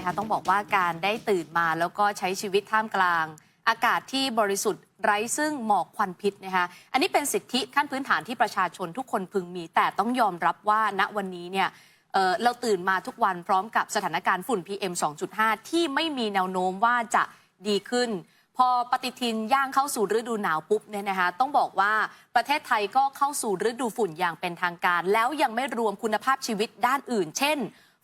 นะคะต้องบอกว่าการได้ตื่นมาแล้วก็ใช้ชีวิตท่ามกลางอากาศที่บริสุทธิ์ไร้ซึ่งหมอกควันพิษนะคะอันนี้เป็นสิทธิขั้นพื้นฐานที่ประชาชนทุกคนพึงมีแต่ต้องยอมรับว่าณวันนี้เนี่ยเราตื่นมาทุกวันพร้อมกับสถานการณ์ฝุ่น PM 2.5 ที่ไม่มีแนวโน้มว่าจะดีขึ้นพอปฏิทินย่างเข้าสู่ฤดูหนาวปุ๊บเนี่ยนะคะต้องบอกว่าประเทศไทยก็เข้าสู่ฤดูฝุ่นอย่างเป็นทางการแล้วยังไม่รวมคุณภาพชีวิตด้านอื่นเช่น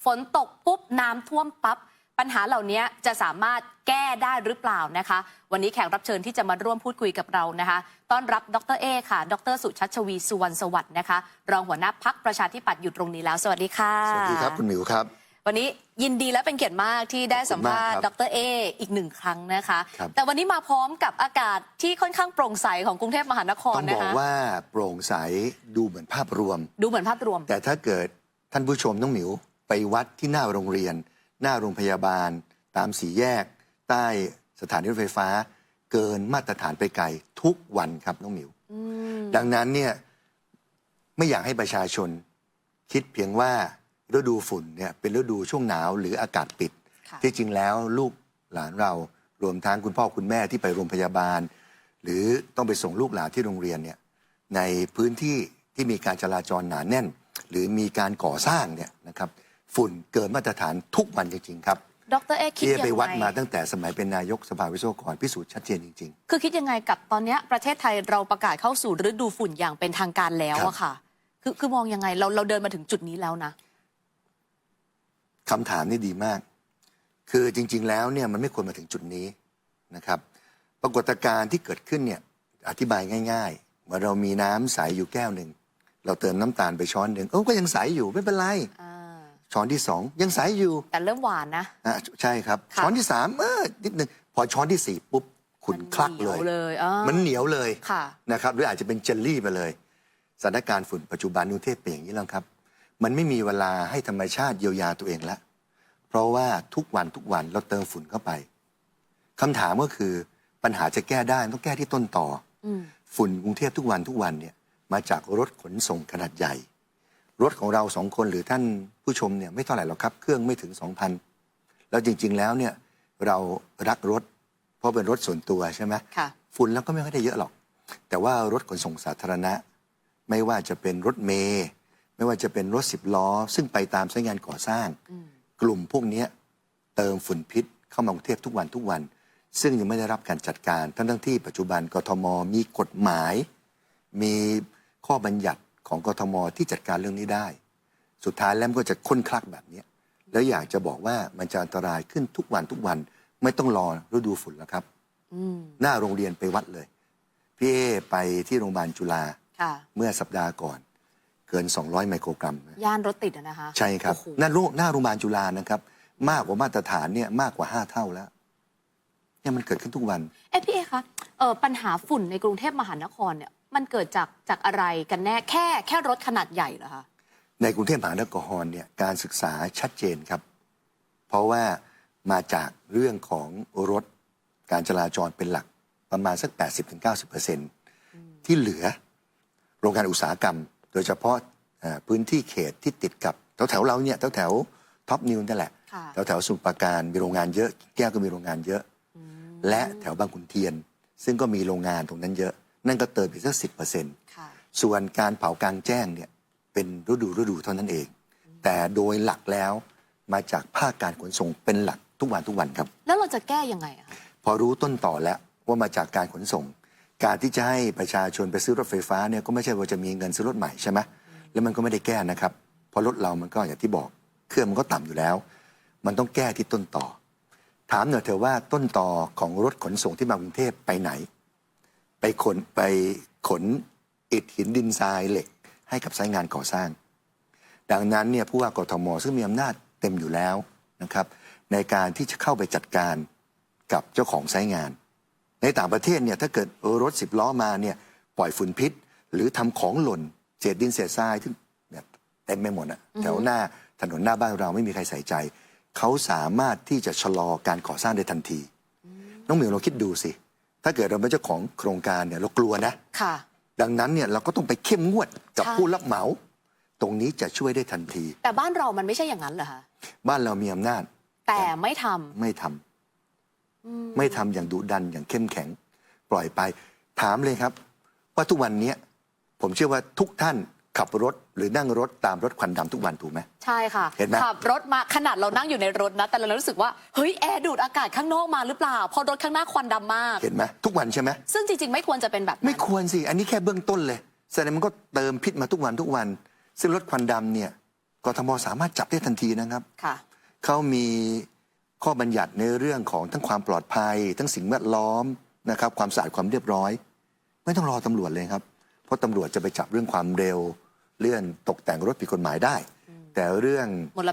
ฝนตกปุ๊บน้ำท่วมปั๊บปัญหาเหล่านี้จะสามารถแก้ได้หรือเปล่านะคะวันนี้แขกรับเชิญที่จะมาร่วมพูดคุยกับเรานะคะต้อนรับดร.เอค่ะดร.สุชัชวีสุวรรณสวัสดิ์นะคะรองหัวหน้าพรรคประชาธิปัตย์อยู่ตรงนี้แล้วสวัสดีค่ะสวัสดีครับคุณหมิวครับวันนี้ยินดีและเป็นเกียรติมากที่ได้สัมภาษณ์ดร.เออีกหนึ่งครั้งนะคะแต่วันนี้มาพร้อมกับอากาศที่ค่อนข้างโปร่งใสของกรุงเทพมหานครนะคะต้องบอกว่าโปร่งใสดูเหมือนภาพรวมแต่ถ้าเกิดท่านผู้ชมน้องหมิวไปวัดที่หน้าโรงเรียนหน้าโรงพยาบาลตามสี่แยกใต้สถานีรถไฟฟ้าเกินมาตรฐานไปไกลทุกวันครับน้องหมิวดังนั้นเนี่ยไม่อยากให้ประชาชนคิดเพียงว่าฤดูฝุ่นเนี่ยเป็นฤดูช่วงหนาวหรืออากาศปิดที่จริงแล้วลูกหลานเรารวมทั้งคุณพ่อคุณแม่ที่ไปโรงพยาบาลหรือต้องไปส่งลูกหลานที่โรงเรียนเนี่ยในพื้นที่ที่มีการจราจรหนาแน่นหรือมีการก่อสร้างเนี่ยนะครับฝุ่นเกินมาตรฐานทุกวันจริงๆครับดร.เอคิดยังไงไปวัดมาตั้งแต่สมัยเป็นนายกสภาวิศวกรพิสูจน์ชัดเจนจริงๆคือคิดยังไงกับตอนนี้ประเทศไทยเราประกาศเข้าสู่ฤดูฝุ่นอย่างเป็นทางการแล้วอะค่ะคือมองยังไงเราเดินมาถึงจุดนี้แล้วนะคำถามนี่ดีมากคือจริงๆแล้วเนี่ยมันไม่ควรมาถึงจุดนี้นะครับปรากฏการณ์ที่เกิดขึ้นเนี่ยอธิบายง่ายๆเมื่อเรามีน้ำใสอยู่แก้วหนึ่งเราเติมน้ำตาลไปช้อนหนึ่งก็ยังใสอยู่ไม่เป็นไรช้อนที่สองยังใสอยู่แต่เริ่มหวานนะใช่ครับช้อนที่สามนิดนึงพอช้อนที่สี่ปุ๊บขุ่นคลักเลยมันเหนียวเลยนะครับหรืออาจจะเป็นเจลลี่ไปเลยสถานการณ์ฝุ่นปัจจุบันกรุงเทพเป็นอย่างนี้แล้วครับมันไม่มีเวลาให้ธรรมชาติเยียวยาตัวเองแล้วเพราะว่าทุกวันเราเติมฝุ่นเข้าไปคำถามก็คือปัญหาจะแก้ได้ต้องแก้ที่ต้นต่อฝุ่นกรุงเทพทุกวันเนี่ยมาจากรถขนส่งขนาดใหญ่รถของเราสองคนหรือท่านผู้ชมเนี่ยไม่เท่าไหร่หรอกครับเครื่องไม่ถึง 2,000 แล้วจริงๆแล้วเนี่ยเรารักรถเพราะเป็นรถส่วนตัวใช่ไหมฝุ่นแล้วก็ไม่ค่อยได้เยอะหรอกแต่ว่ารถขนส่งสาธารณะไม่ว่าจะเป็นรถเมล์ไม่ว่าจะเป็นรถ10 ล้อซึ่งไปตามสายงานก่อสร้างกลุ่มพวกนี้เติมฝุ่นพิษเข้ามากรุงเทพทุกวันซึ่งยังไม่ได้รับการจัดการทั้งที่ปัจจุบันกทมมีกฎหมายมีข้อบัญญัติของกทมที่จัดการเรื่องนี้ได้สุดท้ายแล้วก็จะค้นคลักแบบนี้แล้วอยากจะบอกว่ามันจะอันตรายขึ้นทุกวันไม่ต้องรอฤดูฝุ่นแล้วครับหน้าโรงเรียนไปวัดเลยพี่เอไปที่โรงพยาบาลจุฬาเมื่อสัปดาห์ก่อนเกิน200 ไมโครกรัมย่านรถติดนะคะใช่ครับหน้าโรงพยาบาลจุฬานะครับมากกว่ามาตรฐานเนี่ยมากกว่า5 เท่าแล้วเนี่ยมันเกิดขึ้นทุกวันพี่เอคะปัญหาฝุ่นในกรุงเทพมหานครเนี่ยมันเกิดจากอะไรกันแน่แค่รถขนาดใหญ่เหรอคะในกรุงเทพมหานครเนี่ยการศึกษาชัดเจนครับเพราะว่ามาจากเรื่องของรถการจราจรเป็นหลักประมาณสัก 80-90% ที่เหลือโรงงานอุตสาหกรรมโดยเฉพาะพื้นที่เขตที่ติดกับแถวเราเนี่ยแถวท็อปนิวนั่นแหละแถวสมุทรปราการมีโรงงานเยอะแก้วก็มีโรงงานเยอะและแถวบางขุนเทียนซึ่งก็มีโรงงานตรงนั้นเยอะนั่นก็เติมอีกสัก 10% ส่วนการเผากลางแจ้งเนี่ยเป็นฤดูเท่านั้นเองแต่โดยหลักแล้วมาจากภาคการขนส่งเป็นหลักทุกวันครับแล้วเราจะแก้ยังไงอะพอรู้ต้นต่อแล้วว่ามาจากการขนส่งการที่จะให้ประชาชนไปซื้อรถไฟฟ้าเนี่ยก็ไม่ใช่ว่าจะมีเงินซื้อรถใหม่ใช่ไหมแล้วมันก็ไม่ได้แก้นะครับเพราะรถเรามันก็อย่างที่บอกเครื่องมันก็ต่ำอยู่แล้วมันต้องแก้ที่ต้นต่อถามหน่อยเถอะว่าต้นต่อของรถขนส่งที่มากรุงเทพไปไหนไปขนอิฐหินดินทรายเหล็กให้กับสายงานก่อสร้างดังนั้นเนี่ยผู้ว่ากทมซึ่งมีอำนาจเต็มอยู่แล้วนะครับในการที่จะเข้าไปจัดการกับเจ้าของสายงานในต่างประเทศเนี่ยถ้าเกิดรถ10 ล้อมาเนี่ยปล่อยฝุ่นพิษหรือทำของหล่นเศษดินเศษทรายที่เต็มไปหมดอะแถวหน้าถนนหน้าบ้านเราไม่มีใครใส่ใจเขาสามารถที่จะชะลอการก่อสร้างได้ทันทีน้องหมิวเราคิดดูสิถ้าเกิดเราเป็นเจ้าของโครงการเนี่ยเรากลัวนะดังนั้นเนี่ยเราก็ต้องไปเข้มงวดกับผู้รับเหมาตรงนี้จะช่วยได้ทันทีแต่บ้านเรามันไม่ใช่อย่างนั้นเหรอคะบ้านเรามีอำนาจ แต่ไม่ทำไม่ทำอย่างดุดันอย่างเข้มแข็งปล่อยไปถามเลยครับว่าทุกวันนี้ผมเชื่อว่าทุกท่านขับรถหรือนั่งรถตามรถควันดำทุกวันถูกไหมใช่ค่ะเห็นไหมขับรถมาขนาดเรานั่งอยู่ในรถนะแต่เรารู้สึกว่าเฮ้ยแอร์ดูดอากาศข้างนอกมาหรือเปล่าพอรถข้างหน้าควันดำมากเห็นไหมทุกวันใช่ไหมซึ่งจริงๆไม่ควรจะเป็นแบบนั้นไม่ควรสิอันนี้แค่เบื้องต้นเลยแสดงมันก็เติมพิษมาทุกวันซึ่งรถควันดำเนี่ยกทมสามารถจับได้ทันทีนะครับเขามีข้อบัญญัติในเรื่องของทั้งความปลอดภัยทั้งสิ่งแวดล้อมนะครับความสะอาดความเรียบร้อยไม่ต้องรอตำรวจเลยครับเพราะตำรวจจะไปจับเรื่องความเร็วเรื่องตกแต่งรถผิดกฎหมายได้แต่เรื่องมล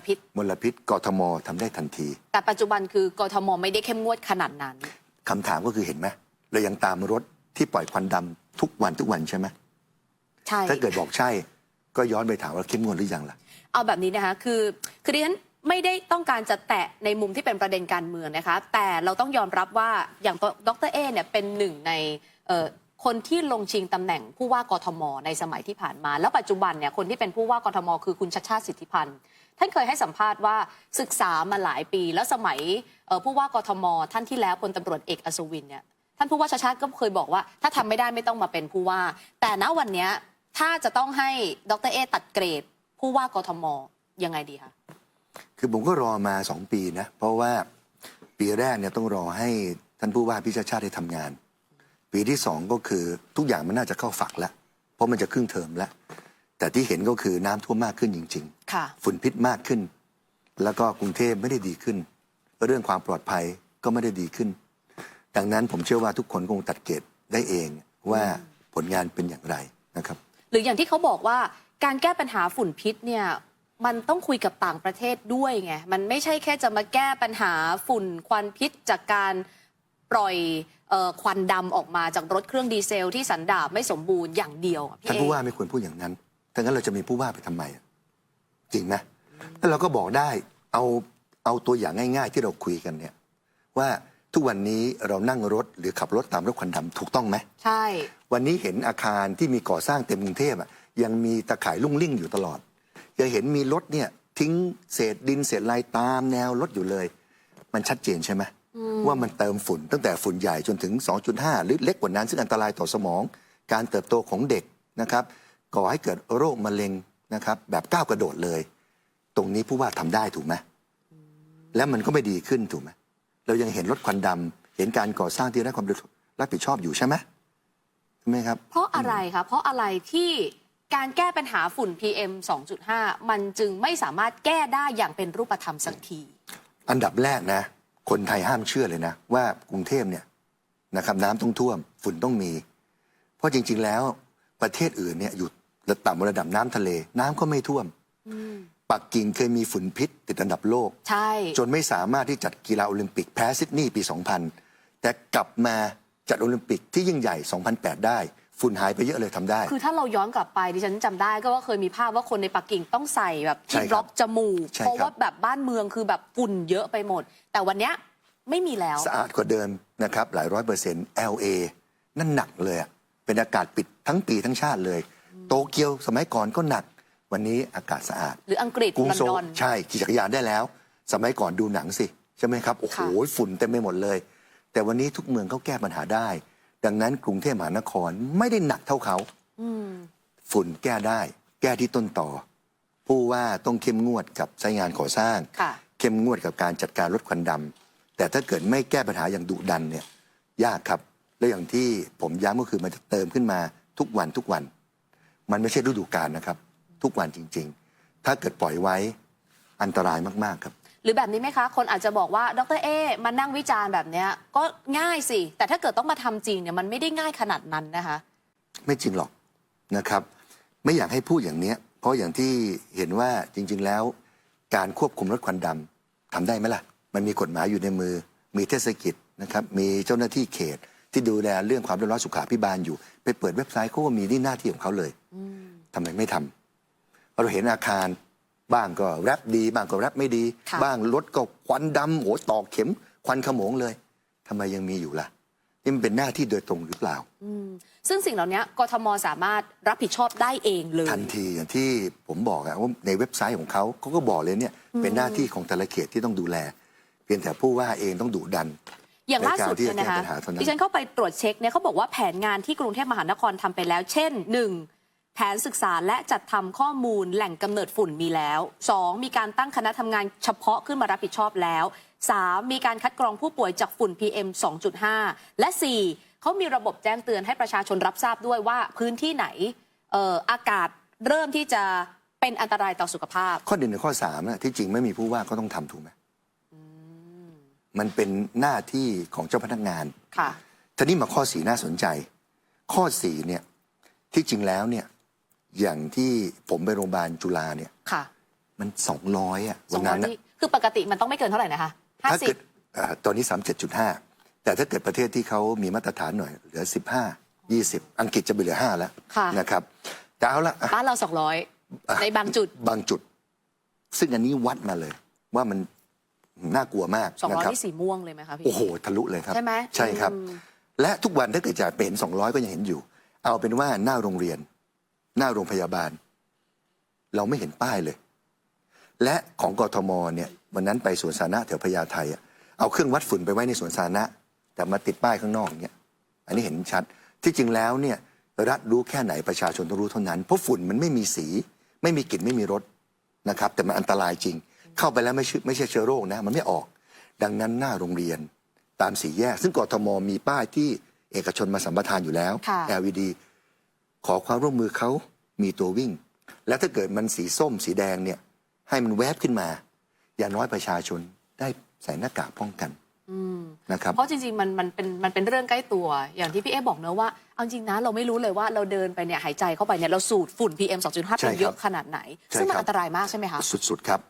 พิษกทมทำได้ทันทีแต่ปัจจุบันคือกทมไม่ได้เข้มงวดขนาดนั้นคำถามก็คือเห็นไหมเรายังตามรถที่ปล่อยควันดำทุกวันใช่ไหมใช่ถ้าเกิดบอกใช่ก็ย้อนไปถามว่าเข้มงวดหรือยังล่ะเอาแบบนี้นะคะคือดิฉันไม่ได้ต้องการจะแตะในมุมที่เป็นประเด็นการเมืองนะคะแต่เราต้องยอมรับว่าอย่างดร.เอเนี่ยเป็นหนึ่งในคนที่ลงชิงตำแหน่งผู้ว่ากทมในสมัยที่ผ่านมาแล้วปัจจุบันเนี่ยคนที่เป็นผู้ว่ากทมคือคุณชัชชาติสิทธิพันธ์ท่านเคยให้สัมภาษณ์ว่าศึกษามาหลายปีแล้วสมัยผู้ว่ากทมท่านที่แล้วพลตำรวจเอกอัศวินเนี่ยท่านผู้ว่าชัชชาติก็เคยบอกว่าถ้าทำไม่ได้ไม่ต้องมาเป็นผู้ว่าแต่ณวันนี้ถ้าจะต้องให้ดร.เอตัดเกรดผู้ว่ากทมยังไงดีคะคือผมก็รอมา2 ปีนะเพราะว่าปีแรกเนี่ยต้องรอให้ท่านผู้ว่าพิชชาติได้ทำงานปีที่2ก็คือทุกอย่างมันน่าจะเข้าฝักแล้วเพราะมันจะครึ่งเทอมแล้วแต่ที่เห็นก็คือน้ำท่วมมากขึ้นจริงๆฝุ่นพิษมากขึ้นแล้วก็กรุงเทพไม่ได้ดีขึ้นเรื่องความปลอดภัยก็ไม่ได้ดีขึ้นดังนั้นผมเชื่อว่าทุกคนคงตัดเกรดได้เองว่าผลงานเป็นอย่างไรนะครับหรืออย่างที่เขาบอกว่าการแก้ปัญหาฝุ่นพิษเนี่ยมันต้องคุยกับต่างประเทศด้วยไงมันไม่ใช่แค่จะมาแก้ปัญหาฝุ่นควันพิษจากการปล่อยควันดำออกมาจากรถเครื่องดีเซลที่สันดาปไม่สมบูรณ์อย่างเดียวท่านผู้ว่าไม่ควรพูดอย่างนั้นถ้างั้นเราจะมีผู้ว่าไปทำไมจริงไหมแล้วเราก็บอกได้เอาตัวอย่างง่ายๆที่เราคุยกันเนี่ยว่าทุกวันนี้เรานั่งรถหรือขับรถตามรถควันดำถูกต้องไหมใช่วันนี้เห็นอาคารที่มีก่อสร้างเต็มกรุงเทพยังมีตะข่ายลุ่งลิ่งอยู่ตลอดยังเห็นมีรถเนี่ยทิ้งเศษดินเศษทรายตามแนวรถอยู่เลยมันชัดเจนใช่ไหมว่ามันเติมฝุ่นตั้งแต่ฝุ่นใหญ่จนถึง 2.5 หรือเล็กกว่านั้นซึ่งอันตรายต่อสมองการเติบโตของเด็กนะครับก่อให้เกิดโรคมะเร็งนะครับแบบก้าวกระโดดเลยตรงนี้ผู้ว่าทำได้ถูกไหมแล้วมันก็ไม่ดีขึ้นถูกไหมเรายังเห็นรถควันดำเห็นการก่อสร้างที่ไร้ความรับผิดชอบอยู่ใช่ไหมครับเพราะอะไรคะเพราะอะไรที่การแก้ปัญหาฝุ่น PM 2.5 มันจึงไม่สามารถแก้ได้อย่างเป็นรูปธรรมสักทีอันดับแรกนะคนไทยห้ามเชื่อเลยนะว่ากรุงเทพเนี่ยนะครับน้ำต้องท่วมฝุ่นต้องมีเพราะจริงๆแล้วประเทศอื่นเนี่ยอยู่ต่ำกว่าระดับน้ำทะเลน้ำก็ไม่ท่วมปักกิ่งเคยมีฝุ่นพิษติดอันดับโลกใช่จนไม่สามารถที่จัดกีฬาโอลิมปิกแพ้ซิดนีย์ปี 2000แต่กลับมาจัดโอลิมปิกที่ยิ่งใหญ่ 2008 ได้ฝุ่นหายไปเยอะเลยทำได้คือถ้าเราย้อนกลับไปดิฉันจำได้ก็ว่าเคยมีภาพว่าคนในปักกิ่งต้องใส่แบบที่บล็อกจมูกเพราะว่าแบบบ้านเมืองคือแบบฝุ่นเยอะไปหมดแต่วันนี้ไม่มีแล้วสะอาดกว่าเดิมนะครับหลาย100% LA นั่นหนักเลยเป็นอากาศปิดทั้งปีทั้งชาติเลยโตเกียวสมัยก่อนก็หนักวันนี้อากาศสะอาดหรืออังกฤษกรุงโซลใช่ขี่จักรยานได้แล้วสมัยก่อนดูหนังสิใช่ไหมครับโอ้โหฝุ่นเต็มไปหมดเลยแต่วันนี้ทุกเมืองเขาแก้ปัญหาได้ดังนั้นกรุงเทพมหานครไม่ได้หนักเท่าเขาฝุ่นแก้ได้แก้ที่ต้นต่อผู้ว่าต้องเข้มงวดกับใช้งานก่อสร้างเข้มงวดกับการจัดการลดควันดำแต่ถ้าเกิดไม่แก้ปัญหาอย่างดุดันเนี่ยยากครับและอย่างที่ผมย้ำก็คือมันจะเติมขึ้นมาทุกวันมันไม่ใช่ฤดูกาลนะครับทุกวันจริงๆถ้าเกิดปล่อยไว้อันตรายมากๆครับหรือแบบนี้ไหมคะคนอาจจะบอกว่าดร.เอมานั่งวิจารณ์แบบนี้ก็ง่ายสิแต่ถ้าเกิดต้องมาทำจริงเนี่ยมันไม่ได้ง่ายขนาดนั้นนะคะไม่จริงหรอกนะครับไม่อยากให้พูดอย่างนี้เพราะอย่างที่เห็นว่าจริงๆแล้วการควบคุมรถควันดำทำได้ไหมล่ะมันมีกฎหมายอยู่ในมือมีเทศกิจนะครับมีเจ้าหน้าที่เขตที่ดูแลเรื่องความเรียบร้อยสุขาภิบาลอยู่ไปเปิดเว็บไซต์เขาก็มีหน้าที่ของเขาเลยทำไมไม่ทำเราเห็นอาคารบ้างก็แรปดีบ้างก็แรปไม่ดีบ้างรถก็ควันดำโหตอกเข็มควันขโมงเลยทำไมยังมีอยู่ล่ะนี่มันเป็นหน้าที่โดยตรงหรือเปล่าซึ่งสิ่งเหล่านี้กทมสามารถรับผิดชอบได้เองเลยทันทีอย่างที่ผมบอกว่าในเว็บไซต์ของเขาก็บอกเลยเนี่ยเป็นหน้าที่ของแต่ละเขตที่ต้องดูแล เพียงแต่ผู้ว่าเองต้องดุดัน อย่างล่าสุดเนี่ยนะคะดิฉันเข้าไปตรวจเช็คเนี่ยเขาบอกว่าแผนงานที่กรุงเทพมหานครทำไปแล้ว เช่น 1. แผนศึกษาและจัดทำข้อมูลแหล่งกำเนิดฝุ่นมีแล้ว 2. มีการตั้งคณะทำงานเฉพาะขึ้นมารับผิดชอบแล้ว 3. มีการคัดกรองผู้ป่วยจากฝุ่น PM 2.5 และ 4. เขามีระบบแจ้งเตือนให้ประชาชนรับทราบด้วยว่าพื้นที่ไหนอากาศเริ่มที่จะเป็นอันตรายต่อสุขภาพข้อ1 กับข้อ3นะที่จริงไม่มีผู้ว่าก็ต้องทำถูกไหมมันเป็นหน้าที่ของเจ้าพนักงานค่ะทีนี้มาข้อ4น่าสนใจ ข้อ4เนี่ยที่จริงแล้วเนี่ยอย่างที่ผมไปโรงพยาบาลจุฬาเนี่ยค่ะมัน200อ่ะวันนั้นคือปกติมันต้องไม่เกินเท่าไหร่นะคะถ้าเกิดตอนนี้ 37.5 แต่ถ้าเกิดประเทศที่เขามีมาตรฐานหน่อยเหลือ15 20อังกฤษจะไปเหลือ5แล้วนะครับแต่เอาละบ้านเรา200ในบางจุดซึ่งอันนี้วัดมาเลยว่ามันน่ากลัวมาก200ที่สีม่วงเลยไหมคะพี่โอ้โหทะลุเลยครับใช่ไหมใช่ครับและทุกวันถ้าเกิดจะเป็น200ก็ยังเห็นอยู่เอาเป็นว่าหน้าโรงเรียนหน้าโรงพยาบาลเราไม่เห็นป้ายเลยและของกทมเนี่ยวันนั้นไปสวนสาธารณะแถวพญาไทเอาเครื่องวัดฝุ่นไปไว้ในสวนสาธารณะแต่มาติดป้ายข้างนอกเนี่ยอันนี้เห็นชัดที่จริงแล้วเนี่ยรัฐรู้แค่ไหนประชาชนต้องรู้เท่านั้นเพราะฝุ่นมันไม่มีสีไม่มีกลิ่นไม่มีรสนะครับแต่มันอันตรายจริงเข้าไปแล้วไม่ใช่เชื้อโรคนะมันไม่ออกดังนั้นหน้าโรงเรียนตามสี่แยกซึ่งกทมมีป้ายที่เอกชนมาสัมปทานอยู่แล้ว LED ขอความร่วมมือเขามีตัววิ่งและถ้าเกิดมันสีส้มสีแดงเนี่ยให้มันแวบขึ้นมาอย่างน้อยประชาชนได้ใส่หน้ากากป้องกันนะครับเพราะจริงๆมันเป็นเรื่องใกล้ตัวอย่างที่พี่เอ๊บอกเนอะว่าเอาจริงนะเราไม่รู้เลยว่าเราเดินไปเนี่ยหายใจเข้าไปเนี่ยเราสูดฝุ่น PM 2.5 เป็นเยอะขนาดไหนซึ่งมันอันตรายมากใช่ไหมคะสุดๆครับ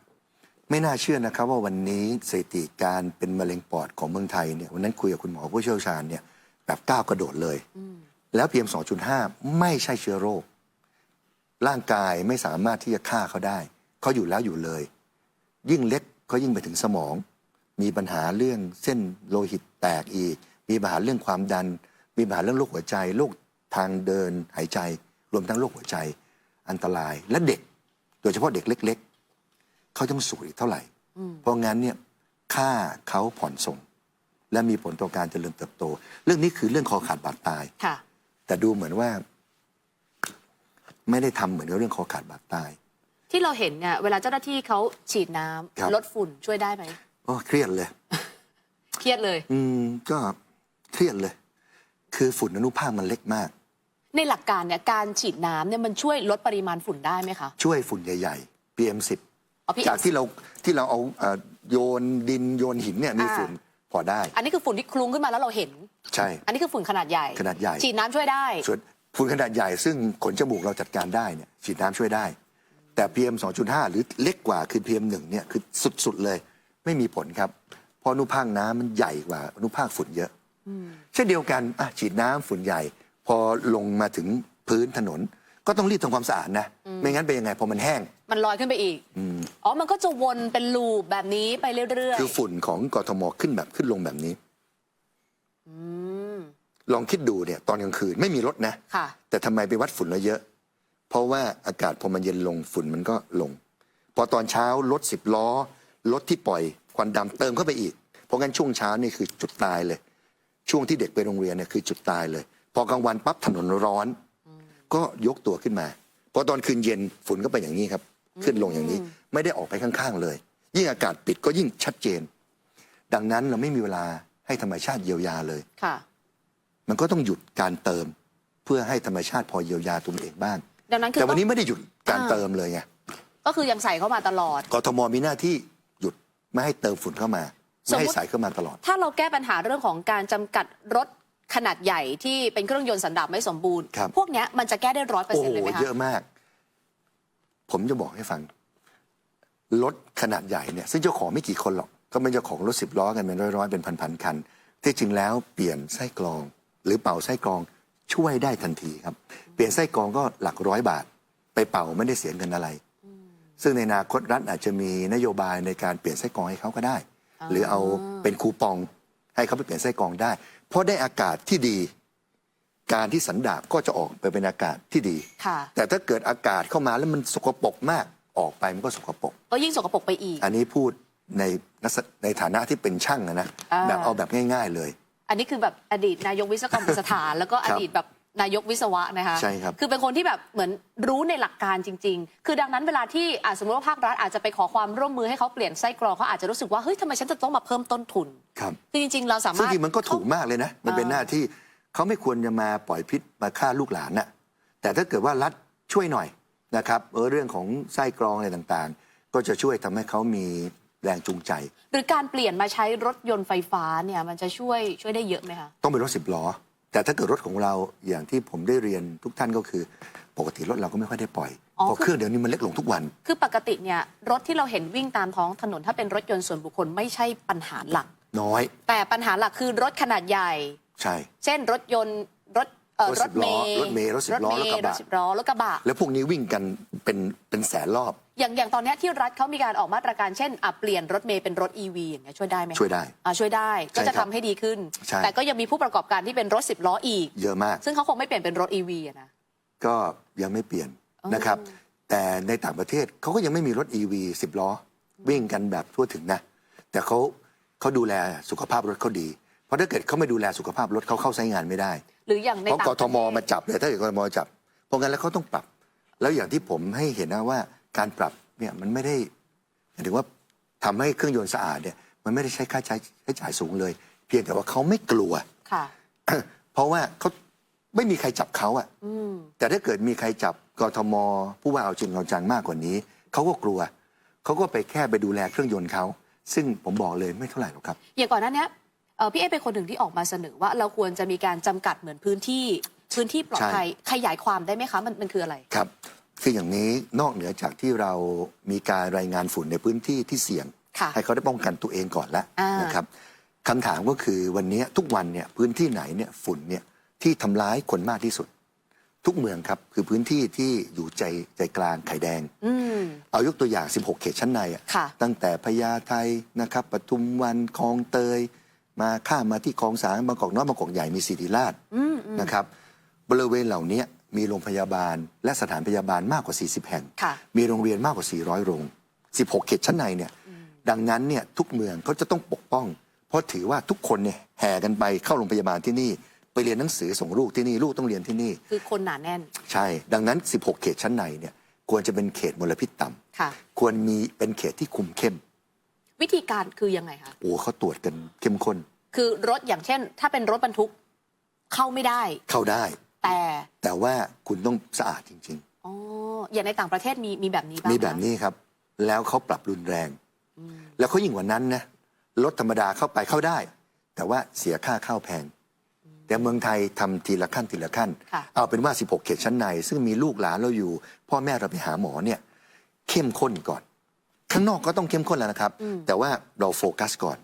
ไม่น่าเชื่อนะครับว่าวันนี้สถิติการเป็นมะเร็งปอดของเมืองไทยเนี่ยวันนั้นคุยกับคุณหมอผู้เชี่ยวชาญเนี่ยแบบก้าวกระโดดเลยแล้ว PM 2.5 ไม่ใช่เชื้อโรคร่างกายไม่สามารถที่จะฆ่าเขาได้เขาอยู่แล้วอยู่เลยยิ่งเล็กก็ยิ่งไปถึงสมองมีปัญหาเรื่องเส้นโลหิตแตกอีกมีปัญหาเรื่องความดันมีปัญหาเรื่องโรคหัวใจโรคทางเดินหายใจรวมทั้งโรคหัวใจอันตรายและเด็กโดยเฉพาะเด็กเล็กๆเขาต้องสูดอีกเท่าไหร่เพราะงั้นเนี่ยค่าเขาผ่อนส่งและมีผลต่อการเจริญเติบโตเรื่องนี้คือเรื่องคอขาดบาดตายแต่ดูเหมือนว่าไม่ได้ทำเหมือนกับเรื่องคอขาดบาดตายที่เราเห็นเนี่ยเวลาเจ้าหน้าที่เขาฉีดน้ำลดฝุ่นช่วยได้ไหมเครียดเลยเครียดเลยก็เครียดเลยคือฝุ่นอนุภาคมันเล็กมากในหลักการเนี่ยการฉีดน้ำเนี่ยมันช่วยลดปริมาณฝุ่นได้ไหมคะช่วยฝุ่นใหญ่ๆ PM10 จากที่เราเอาโยนดินโยนหินเนี่ยมีฝุ่นพอได้อันนี้คือฝุ่นที่คลุ้งขึ้นมาแล้วเราเห็นใช่อันนี้คือฝุ่นขนาดใหญ่ฉีดน้ำช่วยได้ส่วนฝุ่นขนาดใหญ่ซึ่งขนจมูกเราจัดการได้เนี่ยฉีดน้ำช่วยได้แต่ PM 2.5 หรือเล็กกว่าคือ PM1 เนี่ยคือสุดๆเลยไม่มีผลครับเพราะอนุภาคน้ำมันใหญ่กว่าอนุภาคฝุ่นเยอะเช่นเดียวกันฉีดน้ำฝุ่นใหญ่พอลงมาถึงพื้นถนนก็ต้องรีบทำความสะอาดนะไม่งั้นเป็นยังไงพอมันแห้งมันลอยขึ้นไปอีกมันก็จะวนเป็นลูปแบบนี้ไปเรื่อยๆคือฝุ่นของกทมขึ้นลงแบบนี้ลองคิดดูเนี่ยตอนกลางคืนไม่มีรถนะแต่ทำไมไปวัดฝุ่นแล้วเยอะเพราะว่าอากาศพอมันเย็นลงฝุ่นมันก็ลงพอตอนเช้ารถ10 ล้อรถที่ปล่อยควันดำเติมเข้าไปอีกเพราะงั้นช่วงเช้านี่คือจุดตายเลยช่วงที่เด็กไปโรงเรียนเนี่ยคือจุดตายเลยพอกลางวันปั๊บถนนร้อนก็ยกตัวขึ้นมาพอตอนคืนเย็นฝุ่นก็ไปอย่างนี้ครับขึ้นลงอย่างนี้ไม่ได้ออกไปข้างๆเลยยิ่งอากาศปิดก็ยิ่งชัดเจนดังนั้นเราไม่มีเวลาให้ธรรมชาติเยียวยาเลยมันก็ต้องหยุดการเติมเพื่อให้ธรรมชาติพอเยียวยาตัวเองบ้างแต่วันนี้ไม่ได้หยุดการเติมเลยไงก็คือยังใส่เข้ามาตลอดกทมมีหน้าที่หยุดไม่ให้เติมฝุ่นเข้ามาไม่ให้ใส่เข้ามาตลอดถ้าเราแก้ปัญหาเรื่องของการจำกัดรถขนาดใหญ่ที่เป็นเครื่องยนต์สันดาปไม่สมบูรณ์พวกนี้มันจะแก้ได้100%เลยไหมคะเยอะมากผมจะบอกให้ฟังรถขนาดใหญ่เนี่ยซึ่งเจ้าของไม่กี่คนหรอกก็เป็นเจ้าของรถ10 ล้อกันเป็นร้อยๆเป็นพันๆคันที่จริงแล้วเปลี่ยนไส้กรองหรือเป่าไส้กรองช่วยได้ทันทีครับเปลี่ยนไส้กรองก็หลัก100 บาทไปเป่าไม่ได้เสียเงินอะไรซึ่งในอนาคตรัฐอาจจะมีนโยบายในการเปลี่ยนไส้กรองให้เขาก็ได้หรือเอาเป็นคูปองให้เขาไปเปลี่ยนไส้กรองได้เพราะได้อากาศที่ดีการที่สันดาปก็จะออกไปเป็นอากาศที่ดีแต่ถ้าเกิดอากาศเข้ามาแล้วมันสกปรกมากออกไปมันก็สกปรกก็ยิ่งสกปรกไปอีกอันนี้พูด ในฐานะที่เป็นช่างนะแบบเอาแบบง่ายๆเลย อันนี้คือแบบอดีตนายกวิศวกรรมสถาน แล้วก็อดีตแบบนายกวิศวะนะคะใช่ครับคือเป็นคนที่แบบเหมือนรู้ในหลักการจริงๆคือดังนั้นเวลาที่สมมติว่าภาครัฐอาจจะไปขอความร่วมมือให้เขาเปลี่ยนไส้กรองเขาอาจจะรู้สึกว่าเฮ้ยทำไมฉันจะต้องมาเพิ่มต้นทุนครับคือจริงๆเราสามารถซึ่งจริงมันก็ถูกมากเลยนะมันเป็นหน้าที่เขาไม่ควรจะมาปล่อยพิษมาฆ่าลูกหลานน่ะแต่ถ้าเกิดว่ารัฐช่วยหน่อยนะครับเรื่องของไส้กรองอะไรต่างๆก็จะช่วยทำให้เขามีแรงจูงใจหรือการเปลี่ยนมาใช้รถยนต์ไฟฟ้าเนี่ยมันจะช่วยได้เยอะไหมคะต้องเป็นรถ10 ล้อแต่ถ้าเกิดรถของเราอย่างที่ผมได้เรียนทุกท่านก็คือปกติรถเราก็ไม่ค่อยได้ปล่อยเพราะเครื่องเดี๋ยวนี้มันเล็กลงทุกวันคือปกติเนี่ยรถที่เราเห็นวิ่งตามท้องถนนถ้าเป็นรถยนต์ส่วนบุคคลไม่ใช่ปัญหาหลักน้อยแต่ปัญหาหลักคือรถขนาดใหญ่ใช่ เช่นรถยนต์รถเมล์รถ10 ล้อรถกระบะแล้วพวกนี้วิ่งกันเป็นแสนรอบอย่างตอนนี้ที่รัฐเขามีการออกมาตรการเช่นเปลี่ยนรถเมล์เป็นรถ EV อย่างเงี้ยช่วยได้ไหมช่วยได้ช่วยได้ก็จะทำให้ดีขึ้นแต่ก็ยังมีผู้ประกอบการที่เป็นรถ10 ล้ออีกเยอะมากซึ่งเขาคงไม่เปลี่ยนเป็นรถ EV นะก็ยังไม่เปลี่ยนนะครับแต่ในต่างประเทศเขาก็ยังไม่มีรถ EV 10 ล้อวิ่งกันแบบทั่วถึงนะแต่เขาดูแลสุขภาพรถเขาดีเพราะถ้าเกิดเขาไม่ดูแลสุขภาพรถเขาเข้าใช้งานไม่ได้หรืออย่างในเพราะกทมมาจับเลยถ้าเกิดกทมจับเพราะงั้นแล้วเขาต้องปรับแล้วอย่างที่ผมให้เห็นนะว่าการปรับเนี่ยมันไม่ได้หมายถึงว่าทำให้เครื่องยนต์สะอาดเนี่ยมันไม่ได้ใช้ค่าใช้จ่ายสูงเลยเพียงแต่ว่าเขาไม่กลัวค่ะเพราะว่าเขาไม่มีใครจับเขาอ่ะแต่ถ้าเกิดมีใครจับกทมผู้ว่าเอาจริงเอาจังมากกว่านี้เขาก็กลัวเขาก็ไปแค่ไปดูแลเครื่องยนต์เขาซึ่งผมบอกเลยไม่เท่าไหร่หรอกครับอย่างก่อนหน้านี้พี่เอเป็นคนหนึ่งที่ออกมาเสนอว่าเราควรจะมีการจำกัดเหมือนพื้นที่ปลอดภัยขยายความได้ไหมคะมันคืออะไรครับคืออย่างนี้นอกเหนือจากที่เรามีการรายงานฝุ่นในพื้นที่ที่เสี่ยงให้เขาได้ป้องกันตัวเองก่อนแล้วนะครับคำถามก็คือวันนี้ทุกวันเนี่ยพื้นที่ไหนเนี่ยฝุ่นเนี่ยที่ทำร้ายคนมากที่สุดทุกเมืองครับคือพื้นที่ที่อยู่ใจกลางไข่แดงเอายกตัวอย่าง16 เขตชั้นในตั้งแต่พญาไทนะครับปทุมวันคลองเตยมาข้ามมาที่คลองสางบางกอกน้อยบางกอกใหญ่มีศิริราชนะครับบริเวณเหล่านี้มีโรงพยาบาลและสถานพยาบาลมากกว่า40 แห่งมีโรงเรียนมากกว่า400 โรง16 เขตชั้นในเนี่ยดังนั้นเนี่ยทุกเมืองเขาจะต้องปกป้องเพราะถือว่าทุกคนเนี่ยแห่กันไปเข้าโรงพยาบาลที่นี่ไปเรียนหนังสือส่งลูกที่นี่ลูกต้องเรียนที่นี่คือคนหนาแน่นใช่ดังนั้น16 เขตชั้นในเนี่ยควรจะเป็นเขตมลพิษต่ำควรมีเป็นเขตที่คุมเข้มวิธีการคือยังไงคะโอ้เขาตรวจกันเข้มข้นคือรถอย่างเช่นถ้าเป็นรถบรรทุกเข้าไม่ได้เข้าได้แต่ว่าคุณต้องสะอาดจริงๆอ๋ออย่างในต่างประเทศมีแบบนี้บ้างมีแบบนี้ครับแล้วเขาปรับรุนแรงแล้วเขายิ่งกว่านั้นนะรถธรรมดาเข้าไปเข้าได้แต่ว่าเสียค่าเข้าแพงแต่เมืองไทยทำทีละขั้นเอาเป็นว่า16 เขตชั้นในซึ่งมีลูกหลานเราอยู่พ่อแม่เราไปหาหมอเนี่ยเข้มข้นก่อนข้างนอกก็ต้องเข้มข้นแล้วนะครับแต่ว่าเราโฟกัสก่อน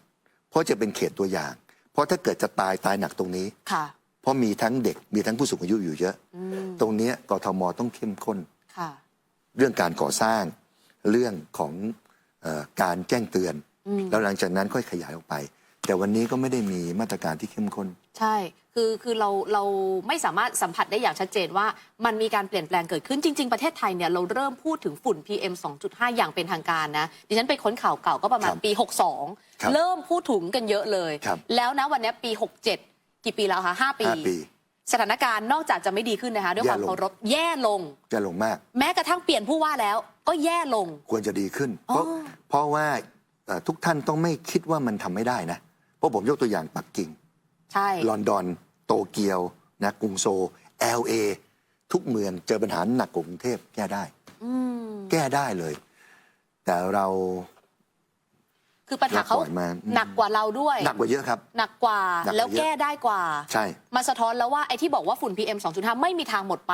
เพราะจะเป็นเขตตัวอย่างเพราะถ้าเกิดจะตายหนักตรงนี้เพราะมีทั้งเด็กมีทั้งผู้สูงอายุอยู่เยอะตรงนี้กทมต้องเข้มข้นเรื่องการก่อสร้างเรื่องของการแจ้งเตือนแล้วหลังจากนั้นค่อยขยายออกไปแต่วันนี้ก็ไม่ได้มีมาตรการที่เข้มข้นใช่คือเราไม่สามารถสัมผัสได้อย่างชัดเจนว่ามันมีการเปลี่ยนแปลงเกิดขึ้นจริงๆประเทศไทยเนี่ยเราเริ่มพูดถึงฝุ่น PM 2.5 อย่างเป็นทางการนะดิฉันไปค้นข่าวเก่าก็ประมาณปี62เริ่มพูดถึงกันเยอะเลยแล้วนะวันนี้ปี67กี่ปีแล้วคะ5 ปีสถานการณ์นอกจากจะไม่ดีขึ้นนะคะด้วยความเคารพแย่ลงมากแม้กระทั่งเปลี่ยนผู้ว่าแล้วก็แย่ลงควรจะดีขึ้นเพราะว่าทุกท่านต้องไม่คิดว่ามันทำไม่ได้นะเพราะผมยกตัวอย่างปักกิ่งลอนดอนโตเกียวนะกรุงโซล LA ทุกเมืองเจอปัญหาหนักกว่ากรุงเทพแก้ได้แก้ได้เลยแต่เราคือปัญหาเขาหนักกว่าเราด้วยหนักกว่าเยอะครับหนักกว่าแล้วแก้ได้กว่าใช่มาสะท้อนแล้วว่าไอ้ที่บอกว่าฝุ่น PM 2.5 ไม่มีทางหมดไป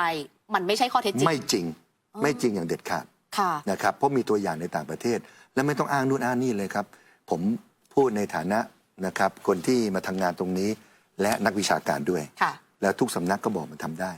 มันไม่ใช่ข้อเท็จจริงไม่จริงอย่างเด็ดขาดนะครับเพราะมีตัวอย่างในต่างประเทศและไม่ต้องอ้างนู่นอ้างนี่เลยครับผมพูดในฐานะนะครับคนที่มาทำงานตรงนี้และนักวิชาการด้วยแล้วทุกสำนักก็บอกมันทำได้